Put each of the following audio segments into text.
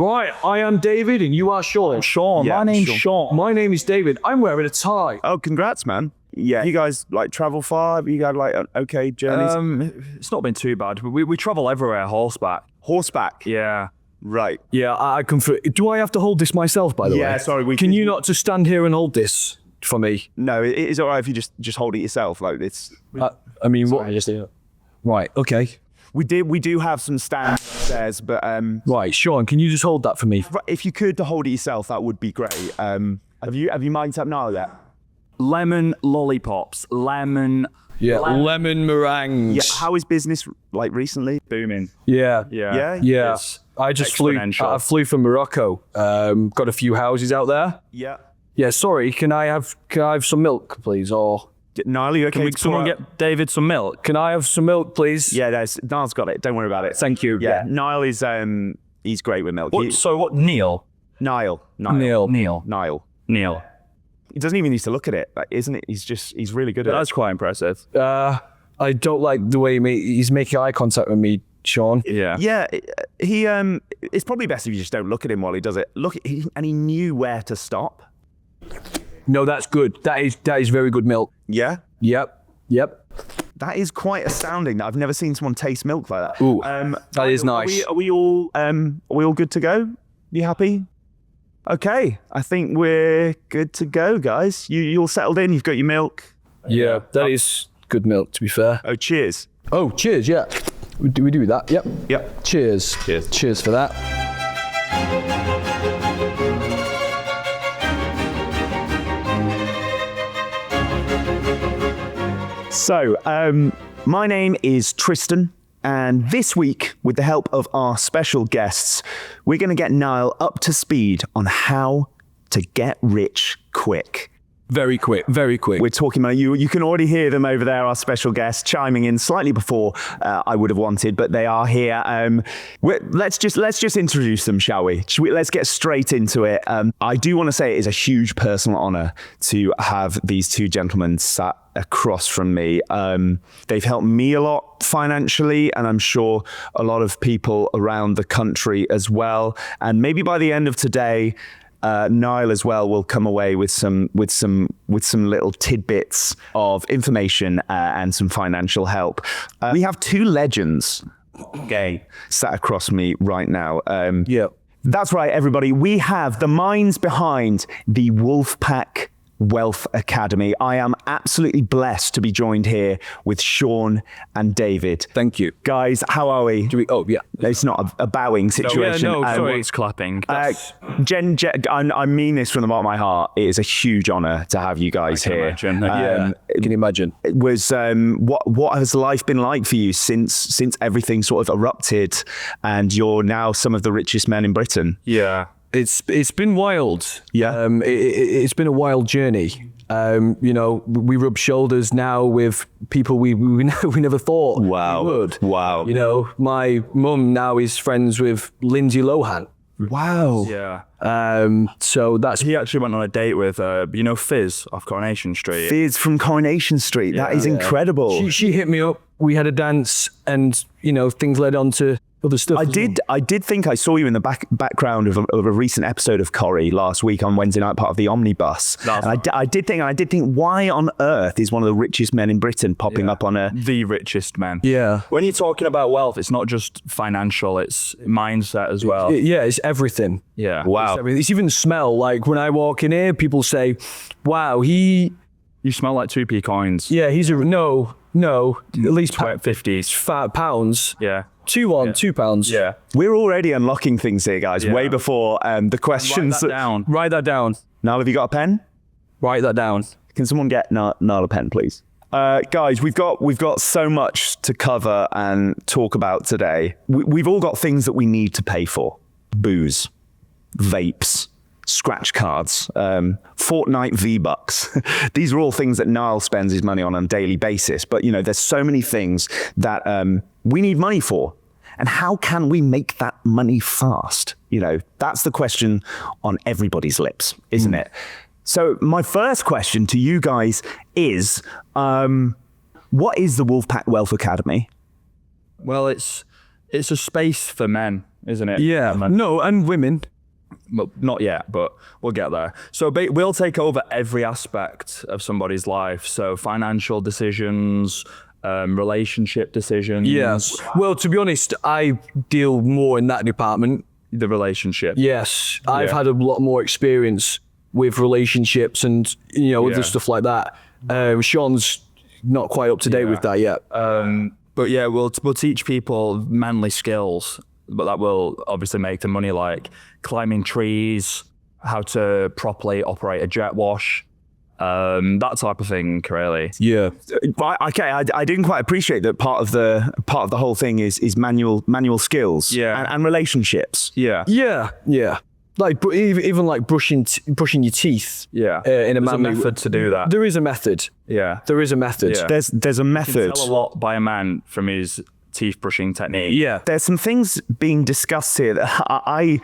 Right, I am David and you are Sean. Sean, Yeah, my name's Sean. My name is David. I'm wearing a tie. Oh, congrats, man. Yeah, you guys like travel far? Have you got like okay journeys? It's not been too bad. We travel everywhere horseback. Horseback? Yeah. Right. Yeah, I come through. Do I have to hold this myself, by the way? Yeah, sorry. Can you not just stand here and hold this for me? No, it is all right if you just hold it yourself. Like it's. I mean, what? Right, okay. We do have some stands upstairs, but Right, Sean, can you just hold that for me? if you could to hold it yourself, that would be great. Have you mic'd up now yet? Lemon lollipops. Lemon. Yeah, lemon meringues. Yeah. How is business like recently? Booming. Yeah. Yeah. Yeah. It's I just flew. exponential. I flew from Morocco. Got a few houses out there. Yeah. Yeah. Sorry. Can I have some milk, please? Or Niall, you okay? Can someone get David some milk? can I have some milk, please? Yeah, Niall's got it. Don't worry about it. Thank you. Yeah, Niall is he's great with milk. What? Neil. Niall. Neil. He doesn't even need to look at it, like, isn't it? He's really good at That's quite impressive. I don't like the way he's making eye contact with me, Sean. Yeah. it. Yeah, he it's probably best if you just don't look at him while he does it. And he knew where to stop. No, that's good. That is very good milk. Yeah. Yep. That is quite astounding. I've never seen someone taste milk like that. Ooh, that is nice. Are we all good to go? You happy? Okay, I think we're good to go, guys. You all settled in. You've got your milk. Yeah, that is good milk, to be fair. Oh, cheers. Oh, cheers, yeah. We do that, yep. Yep. Cheers. Cheers for that. So, my name is Tristan, and this week, with the help of our special guests, we're going to get Niall up to speed on how to get rich quick. Very quick. We're talking about you can already hear them over there, our special guests chiming in slightly before I would have wanted, but they are here. Let's just introduce them, shall we? Let's get straight into it. I do want to say it is a huge personal honor to have these two gentlemen sat across from me. They've helped me a lot financially, and I'm sure a lot of people around the country as well. And maybe by the end of today, Niall as well will come away with some little tidbits of information and some financial help. We have two legends, sat across me right now. Yeah. That's right, everybody. We have the minds behind the Wolfpack Wealth Academy. I am absolutely blessed to be joined here with Sean and David. Thank you. Guys, how are we? Oh, yeah. It's not a bowing situation. Sorry, it's clapping. Jen, I mean this from the bottom of my heart. It is a huge honor to have you guys here. Imagine. Can you imagine? It was what has life been like for you since everything sort of erupted, and you're now some of the richest men in Britain? Yeah. It's been wild. Yeah. It's been a wild journey. We rub shoulders now with people we never thought we would. Wow. My mum now is friends with Lindsay Lohan. Wow. Yeah. So that's He actually went on a date with, Fizz off Coronation Street. Fizz from Coronation Street. That is incredible. she hit me up. We had a dance, and things led on to other stuff. I did think I saw you in the background of a recent episode of Corrie last week on Wednesday night, part of the Omnibus. And I did think, why on earth is one of the richest men in Britain popping up on the richest man. Yeah. When you're talking about wealth, it's not just financial, it's mindset as well. Yeah, it's everything. Yeah. Wow. It's everything. It's even smell. Like when I walk in here, people say, "Wow, you smell like 2p coins. Yeah, he's a no, at least 50s. £5. Yeah. £2. Yeah. We're already unlocking things here, guys, way before the questions. Write that down. Niall, have you got a pen? Write that down. Can someone get Niall a pen, please? Guys, we've got so much to cover and talk about today. We've all got things that we need to pay for: booze, vapes, scratch cards, Fortnite V-Bucks. These are all things that Niall spends his money on a daily basis. But there's so many things that we need money for. And how can we make that money fast? That's the question on everybody's lips, isn't it? So my first question to you guys is, what is the Wolfpack Wealth Academy? Well, it's a space for men isn't it? Yeah. No, and women. Well, not yet, but we'll get there. So we'll take over every aspect of somebody's life. So financial decisions, relationship decisions. Yes. Well, to be honest, I deal more in that department. The relationship. Yes. I've had a lot more experience with relationships and, other stuff like that. Sean's not quite up to date with that yet. But yeah, we'll teach people manly skills, but that will obviously make them money, like climbing trees, how to properly operate a jet wash, that type of thing, really. Yeah. Okay, I didn't quite appreciate that part of the whole thing is manual skills. Yeah. and relationships. Yeah. Yeah. Yeah. Like even like brushing your teeth. Yeah. In a There's manly method to do that. There is a method. Yeah. There is a method. Yeah. There's a You method. can tell a lot by a man from his teeth brushing technique. Yeah. There's some things being discussed here that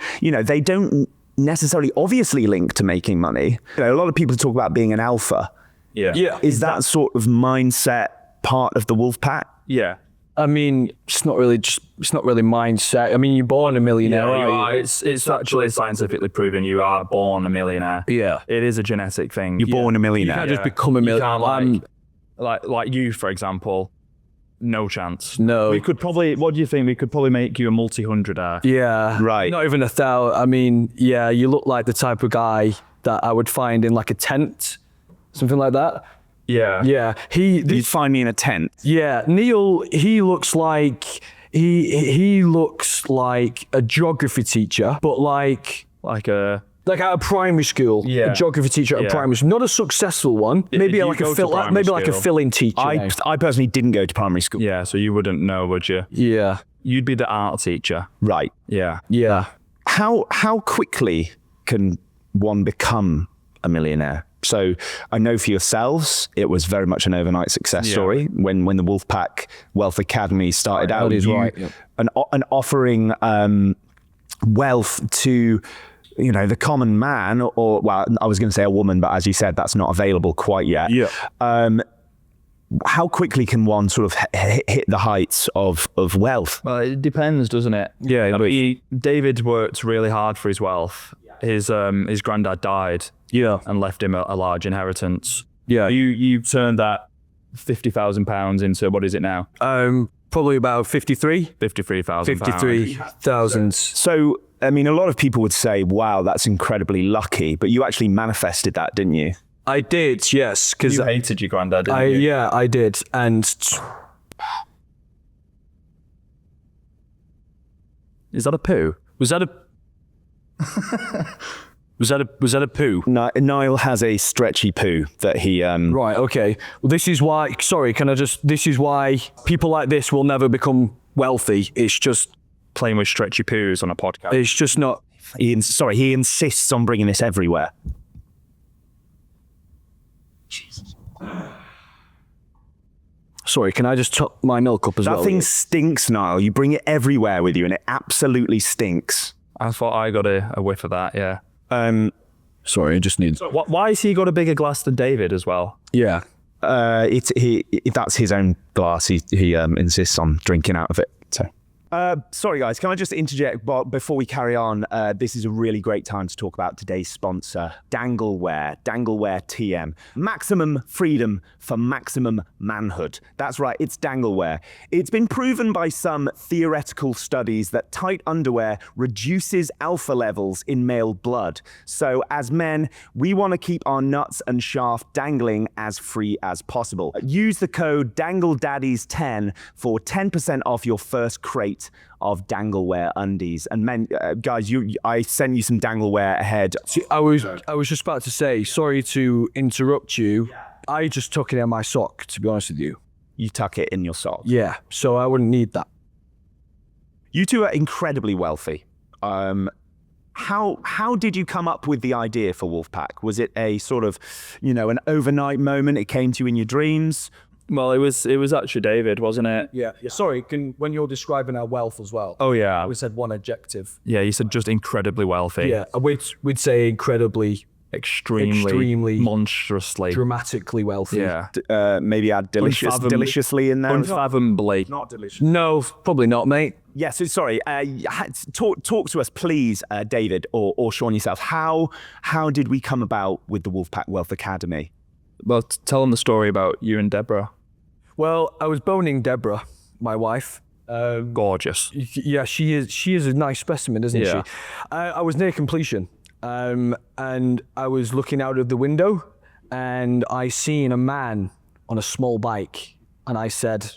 they don't necessarily obviously link to making money. A lot of people talk about being an alpha. Yeah. Yeah. Is that sort of mindset part of the Wolfpack? Yeah. I mean, it's not really mindset. I mean, you're born a millionaire, Yeah, you aren't are. you? It's actually scientifically proven you are born a millionaire. Yeah. It is a genetic thing. You're born a You millionaire. can't just become a You millionaire. can't like you, for example, no chance. No. We could probably, what do you think? We could probably make you a multi-hundredaire. Yeah. Right. Not even 1,000. I mean, yeah, you look like the type of guy that I would find in like a tent, something like that. Yeah. Yeah. You'd find me in a tent. Yeah, Neil, he looks like he looks like a geography teacher, but like Like a, out of primary school. Yeah. A geography teacher at Yeah. a primary school. Not a successful one. Maybe you like go a to fill primary maybe like a school? fill-in teacher. I personally didn't go to primary school. yeah, so you wouldn't know, would you? Yeah. You'd be the art teacher. Right. Yeah. Yeah. How quickly can one become a millionaire? So I know for yourselves, it was very much an overnight success story when the Wolfpack Wealth Academy started out. That is right. Yeah. An offering wealth to the common man, or well, I was going to say a woman, but as you said, that's not available quite yet. Yeah. How quickly can one sort of hit the heights of wealth? Well, it depends, doesn't it? Yeah, David worked really hard for his wealth. His granddad died. Yeah. And left him a large inheritance. Yeah. You turned that £50,000 into, what is it now? Probably about 53. 53,000. 53,000. So, I mean, a lot of people would say, wow, that's incredibly lucky, but you actually manifested that, didn't you? I did, yes, because You hated your granddad, didn't you? yeah, I did, and Is that a poo? was that a was that a poo? Niall has a stretchy poo that he Right, okay. Well, this is why. Sorry, this is why people like this will never become wealthy. It's just Playing with stretchy poos on a podcast. It's just not. he insists on bringing this everywhere. Sorry, can I just top my milk up as well? That thing stinks, Niall. You bring it everywhere with you, and it absolutely stinks. I thought I got a whiff of that, yeah. Sorry, I just need. Why has he got a bigger glass than David as well? Yeah. That's his own glass. He insists on drinking out of it. So. Sorry, guys. Can I just interject before we carry on? This is a really great time to talk about today's sponsor, Dangleware. Dangleware TM. Maximum freedom for maximum manhood. That's right. It's Dangleware. It's been proven by some theoretical studies that tight underwear reduces alpha levels in male blood. So as men, we want to keep our nuts and shaft dangling as free as possible. Use the code DANGLEDADDIES10 for 10% off your first crate of Dangleware undies. And men, guys, I sent you some Dangleware ahead. See, I was just about to say, sorry to interrupt you. I just took it in my sock, to be honest with you. You tuck it in your sock. Yeah, so I wouldn't need that. You two are incredibly wealthy. How did you come up with the idea for Wolfpack? Was it a sort of, an overnight moment? It came to you in your dreams? Well, it was actually David, wasn't it? Yeah. Sorry, when you're describing our wealth as well. Oh, yeah. We said one adjective. Yeah, you said just incredibly wealthy. Yeah, we'd say incredibly extremely monstrously, dramatically wealthy. Yeah. Maybe add deliciously in there. Unfathomably. Not delicious. No, probably not, mate. Yeah, so sorry. Talk to us, please, David or Sean yourself. How did we come about with the Wolfpack Wealth Academy? Well, tell them the story about you and Deborah. Well, I was boning Deborah, my wife. Gorgeous. Yeah, she is a nice specimen, isn't she? I was near completion, and I was looking out of the window, and I seen a man on a small bike, and I said,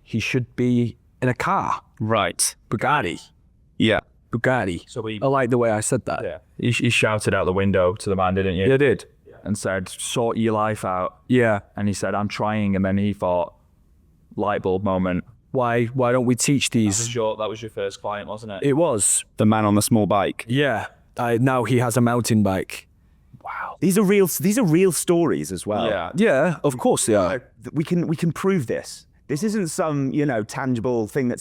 he should be in a car. Right. Bugatti. Yeah. Bugatti. So I like the way I said that. Yeah. You shouted out the window to the man, didn't you? Yeah, I did. And said, sort your life out. Yeah. And he said, I'm trying. And then he thought, light bulb moment. Why don't we teach these? That was your first client, wasn't it? It was. The man on the small bike. Yeah. Now he has a mountain bike. Wow. These are real stories as well. Yeah. Yeah, of course they are. We can prove this. This isn't some, tangible thing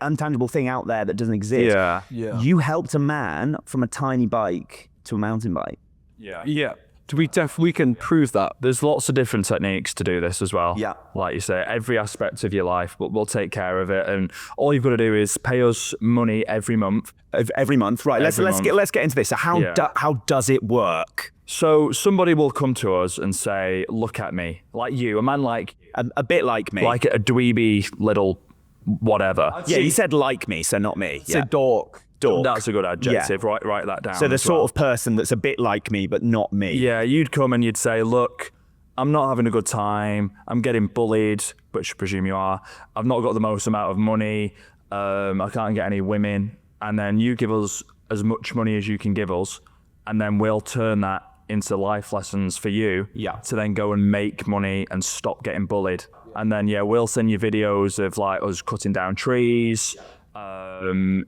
intangible thing out there that doesn't exist. Yeah. Yeah. You helped a man from a tiny bike to a mountain bike. Yeah. Yeah. We can prove that. There's lots of different techniques to do this as well. Yeah. Like you say, every aspect of your life, but we'll take care of it. And all you've got to do is pay us money every month. Every month, right? Let's get into this. So how does it work? So somebody will come to us and say, "Look at me, like you, a man like a bit like me, like a dweeby little whatever." Yeah, you said like me, so not me. It's a dork. That's a good adjective. Yeah. Write that down. So the sort of person that's a bit like me, but not me. Yeah, you'd come and you'd say, "Look, I'm not having a good time. I'm getting bullied," which I presume you are. "I've not got the most amount of money. I can't get any women." And then you give us as much money as you can give us, and then we'll turn that into life lessons for you to then go and make money and stop getting bullied. And then, we'll send you videos of like us cutting down trees,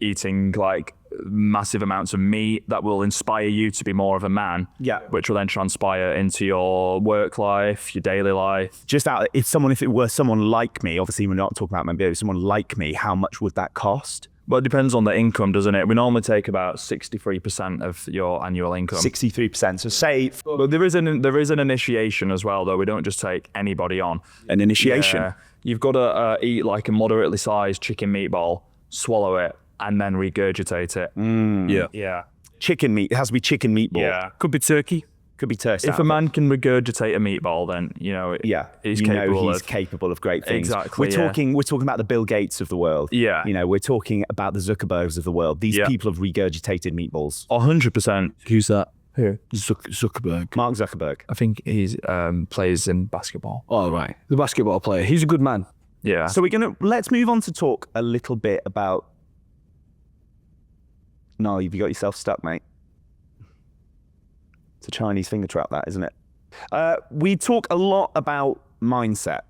eating like massive amounts of meat that will inspire you to be more of a man. Yeah. Which will then transpire into your work life, your daily life. If it were someone like me, obviously we're not talking about maybe someone like me, how much would that cost? Well, it depends on the income, doesn't it? We normally take about 63% of your annual income. 63%. So say... But there is an initiation as well, though. We don't just take anybody on. An initiation? Yeah. You've got to eat like a moderately sized chicken meatball, swallow it, and then regurgitate it. Yeah. Yeah. Chicken meat. It has to be chicken meatball. Yeah. Could be turkey. Could be turkey. If a man can regurgitate a meatball, then he's capable of great things. Exactly. We're talking about the Bill Gates of the world. Yeah. We're talking about the Zuckerbergs of the world. These people have regurgitated meatballs. 100%. Who's that? Who? Zuckerberg. Mark Zuckerberg. I think he plays in basketball. Oh, right. The basketball player. He's a good man. Yeah. So let's move on to talk a little bit about... No, you've got yourself stuck, mate. It's a Chinese finger trap, that, isn't it? We talk a lot about mindset,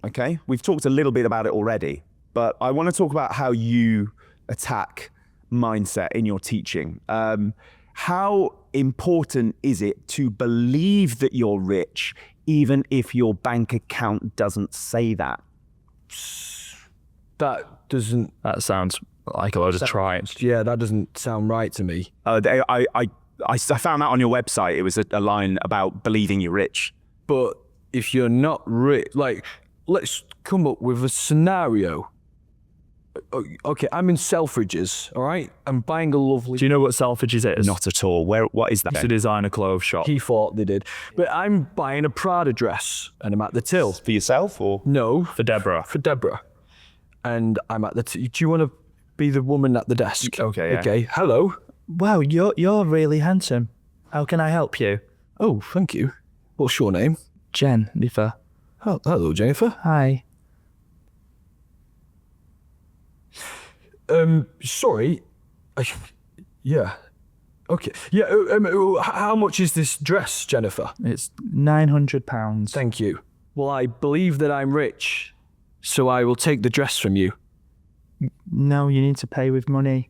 okay? We've talked a little bit about it already, but I want to talk about how you attack mindset in your teaching. How important is it to believe that you're rich, even if your bank account doesn't say that? That sounds like a load of tripe. Yeah, that doesn't sound right to me. I found that on your website. It was a line about believing you're rich. But if you're not rich, let's come up with a scenario. Okay, I'm in Selfridges, all right? I'm buying a lovely... Do you know what Selfridges is? Not at all. What is that? It's a designer clothes shop. He thought they did. But I'm buying a Prada dress, and I'm at the till. For yourself, or? No. For Deborah. For Deborah. And I'm at the till. Do you want to be the woman at the desk? Okay, yeah. Okay, hello. Wow, you're really handsome. How can I help you? Oh, thank you. What's your name? Jennifer. Oh, hello, Jennifer. Hi. Sorry. Yeah. Okay. Yeah. How much is this dress, Jennifer? It's £900. Thank you. Well, I believe that I'm rich, so I will take the dress from you. No, you need to pay with money.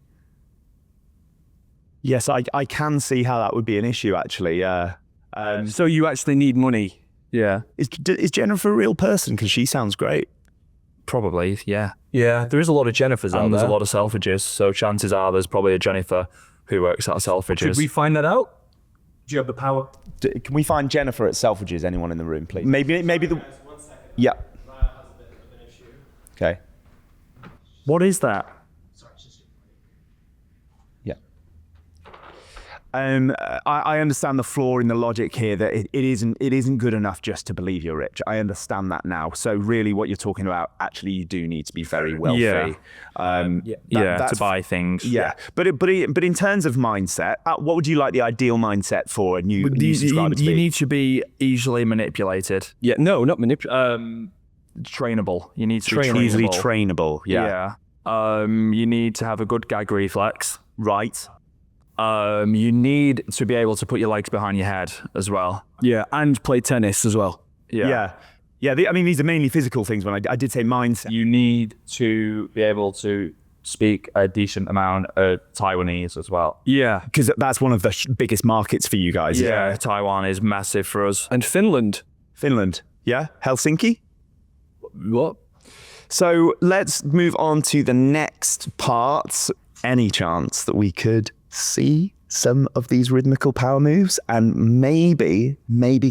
Yes, I can see how that would be an issue, actually. So you actually need money? Yeah. Is Jennifer a real person? Because she sounds great. Probably, yeah. Yeah, there is a lot of Jennifers out there. And there's a lot of Selfridges, so chances are there's probably a Jennifer who works at Selfridges. Could we find that out? Do you have the power? Can we find Jennifer at Selfridges? Anyone in the room, please? Maybe the. Guys, 1 second. Yeah. Niall has a bit of an issue. Okay. What is that? Sorry, it's just. Yeah. I understand the flaw in the logic here that it isn't good enough just to believe you're rich. I understand that now. So really, what you're talking about, actually, you do need to be very wealthy. To buy things. Yeah. But in terms of mindset, what would you like the ideal mindset for a new subscriber to be? You need to be easily manipulated. Yeah, no, not manipulative. Trainable. You need to be trainable. Easily trainable. Yeah. You need to have a good gag reflex. Right. You need to be able to put your legs behind your head as well. Yeah, and play tennis as well. Yeah. I mean, these are mainly physical things. When I did say mindset. You need to be able to speak a decent amount of Taiwanese as well. Yeah. Because that's one of the biggest markets for you guys. Yeah, Taiwan is massive for us. And Finland. Finland. Yeah. Helsinki. What? So let's move on to the next part. Any chance that we could see some of these rhythmical power moves and maybe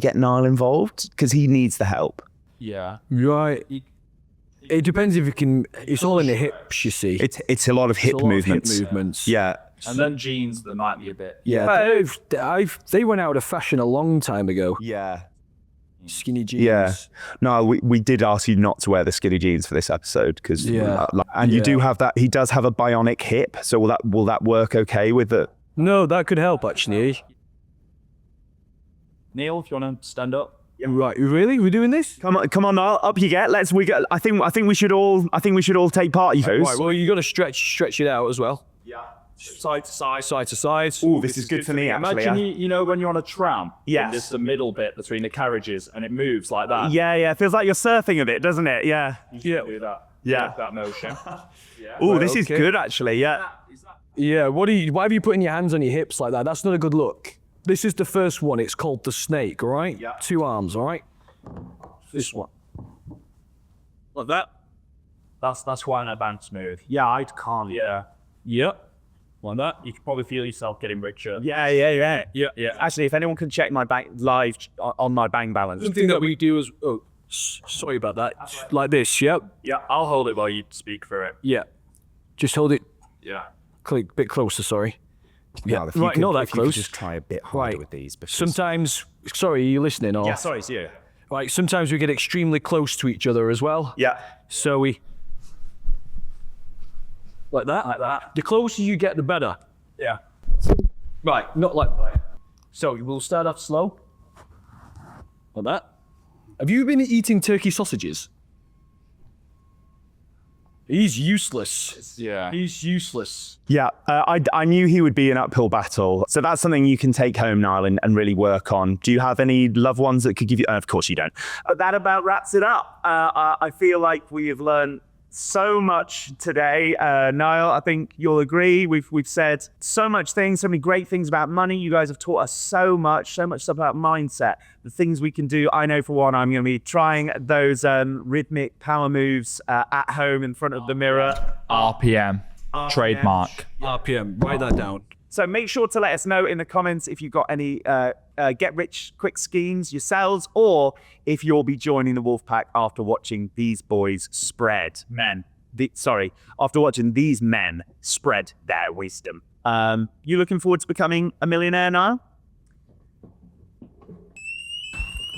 get Niall involved because he needs the help. Yeah. Right. It depends if you can. It's all in the hips, you see. It's a lot of hip It's a lot of movements. hip movements. Yeah. And then jeans that might be a bit. Yeah. They went out of fashion a long time ago. Yeah. Skinny jeans. Yeah. No, we did ask you not to wear the skinny jeans for this episode because, you do have that. He does have a bionic hip, so will that work okay with it? No, that could help actually. Neil, if you want to stand up. Right, really? We're doing this? Come on, Niall, up you get. I think we should all take part. Right. Well, you got to stretch it out as well. Yeah. Side to side. Side to side. Oh, this is good for me actually. Imagine you know when you're on a tram. Yes. And there's the middle bit between the carriages and it moves like that. Yeah. It feels like you're surfing a bit, doesn't it? Yeah. You can do that. Yeah. That motion. Oh, this is okay. good actually. Yeah. Yeah. Why have you putting your hands on your hips like that? That's not a good look. This is the first one. It's called the snake. All right. Yeah. 2 arms. All right. This one. Like that. That's quite an advanced move. Yeah, I can't. Yeah. Yep. Like that. You can probably feel yourself getting richer. Yeah. Yeah. Actually, if anyone can check my bank live on my bang balance. Something that we do is sorry about that. Like this. Yep. Yeah, I'll hold it while you speak for it. Yeah. Just hold it. Yeah. Click bit closer. Sorry. Yeah. Well, if you Right. could- Not that if you could close. just try a bit harder Right. with these. Because... Sometimes. Sorry, are you listening? Or? Yeah, sorry, it's you. Right. Sometimes we get extremely close to each other as well. Yeah. So we. Like that. Like that. The closer you get, the better. Yeah. Right, not like that. So we'll start off slow. Like that. Have you been eating turkey sausages? He's useless. Yeah. He's useless. Yeah, I knew he would be an uphill battle. So that's something you can take home, Niall, and really work on. Do you have any loved ones that could give you... of course you don't. But that about wraps it up. I feel like we have learned so much today. Niall, I think you'll agree. We've said so much things, so many great things about money. You guys have taught us so much stuff about mindset, the things we can do. I know for one, I'm going to be trying those rhythmic power moves at home in front of the mirror. RPM. Trademark. RPM, write that down. So make sure to let us know in the comments if you've got any get-rich-quick schemes yourselves, or if you'll be joining the Wolfpack after watching these boys spread. After watching these men spread their wisdom. You looking forward to becoming a millionaire now?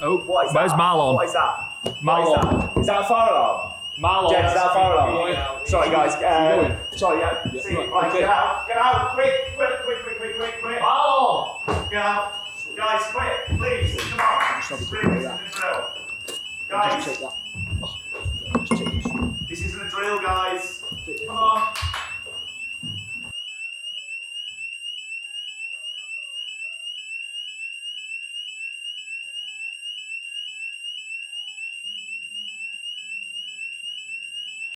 Oh, where's Marlon? What is that? Marlon. Is that a fire alarm? Marlon. James, is that a fire alarm? Sorry, guys. Sorry, yeah. See, right, get out. Quick. Marlon! Get out. Guys, quick, please. Come on. Guys. This isn't a drill, guys. Come on.